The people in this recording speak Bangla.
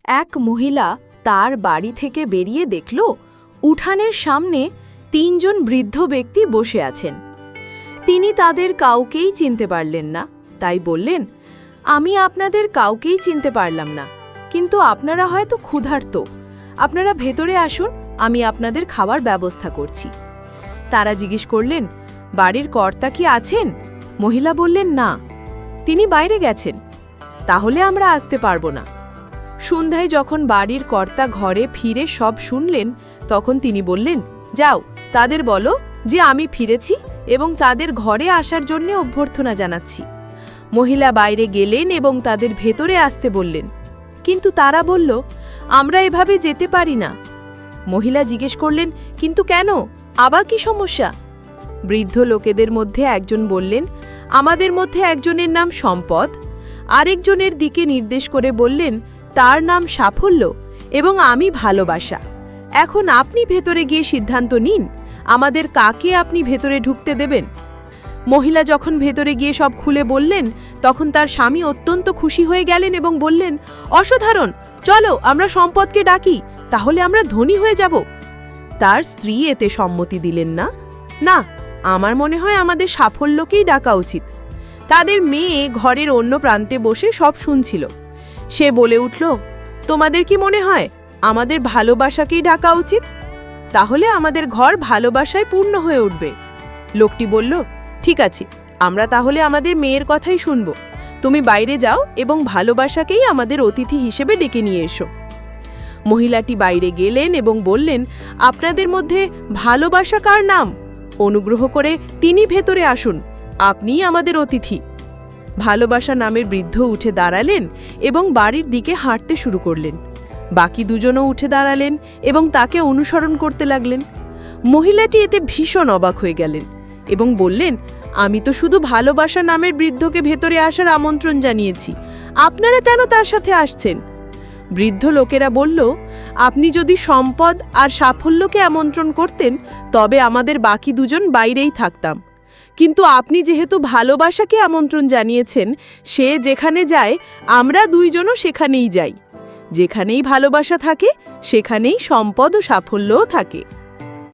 এক মহিলা তার বাড়ি থেকে বেরিয়ে দেখল উঠানের সামনে ৩ জন বৃদ্ধ ব্যক্তি বসে আছেন। তিনি তাদের কাউকেই চিনতে পারলেন না, তাই বললেন, আমি আপনাদের কাউকেই চিনতে পারলাম না, কিন্তু আপনারা হয়তো ক্ষুধার্ত। আপনারা ভেতরে আসুন, আমি আপনাদের খাবার ব্যবস্থা করছি। তারা জিজ্ঞেস করলেন, বাড়ির কর্তা কি আছেন? মহিলা বললেন, না, তিনি বাইরে গেছেন। তাহলে আমরা আসতে পারবো না। সন্ধ্যায় যখন বাড়ির কর্তা ঘরে ফিরে সব শুনলেন, তখন তিনি বললেন, যাও, তাদের বলো যে আমি ফিরেছি এবং তাদের ঘরে আসার জন্য অভ্যর্থনা জানাচ্ছি। মহিলা বাইরে গেলেন এবং তাদের ভেতরে আসতে বললেন, কিন্তু তারা বলল, আমরা এভাবে যেতে পারি না। মহিলা জিজ্ঞেস করলেন, কিন্তু কেন? আবার কি সমস্যা? বৃদ্ধ লোকেদের মধ্যে একজন বললেন, আমাদের মধ্যে একজনের নাম সম্পদ, আরেকজনের দিকে নির্দেশ করে বললেন, তার নাম সাফল্য এবং আমি ভালোবাসা। এখন আপনি ভেতরে গিয়ে সিদ্ধান্ত নিন, আমাদের কাকে আপনি ভেতরে ঢুকতে দেবেন। মহিলা যখন ভেতরে গিয়ে সব খুলে বললেন, তখন তার স্বামী অত্যন্ত খুশি হয়ে গেলেন এবং বললেন, অসাধারণ, চলো আমরা সম্পদকে ডাকি, তাহলে আমরা ধনী হয়ে যাব। তার স্ত্রী এতে সম্মতি দিলেন না, না, আমার মনে হয় আমাদের সাফল্যকেই ডাকা উচিত। তাদের মেয়ে ঘরের অন্য প্রান্তে বসে সব শুনছিল। সে বলে উঠল, তোমাদের কি মনে হয় আমাদের ভালোবাসাকেই ডাকা উচিত? তাহলে আমাদের ঘর ভালোবাসায় পূর্ণ হয়ে উঠবে। লোকটি বলল, ঠিক আছে, আমরা তাহলে আমাদের মেয়ের কথাই শুনব। তুমি বাইরে যাও এবং ভালোবাসাকেই আমাদের অতিথি হিসেবে ডেকে নিয়ে এসো। মহিলাটি বাইরে গেলেন এবং বললেন, আপনাদের মধ্যে ভালোবাসা কার নাম? অনুগ্রহ করে তিনি ভেতরে আসুন, আপনিই আমাদের অতিথি। ভালোবাসা নামের বৃদ্ধ উঠে দাঁড়ালেন এবং বাড়ির দিকে হাঁটতে শুরু করলেন। বাকি দুজনও উঠে দাঁড়ালেন এবং তাকে অনুসরণ করতে লাগলেন। মহিলাটি এতে ভীষণ অবাক হয়ে গেলেন এবং বললেন, আমি তো শুধু ভালোবাসা নামের বৃদ্ধকে ভেতরে আসার আমন্ত্রণ জানিয়েছি, আপনারা কেন তার সাথে আসছেন? বৃদ্ধ লোকেরা বলল, আপনি যদি সম্পদ আর সাফল্যকে আমন্ত্রণ করতেন তবে আমাদের বাকি দুজন বাইরেই থাকতাম, কিন্তু আপনি যেহেতু ভালোবাসাকে আমন্ত্রণ জানিয়েছেন, সে যেখানে যায় আমরা দুইজনও সেখানেই যাই। যেখানেই ভালোবাসা থাকে সেখানেই সম্পদ ও সাফল্যও থাকে।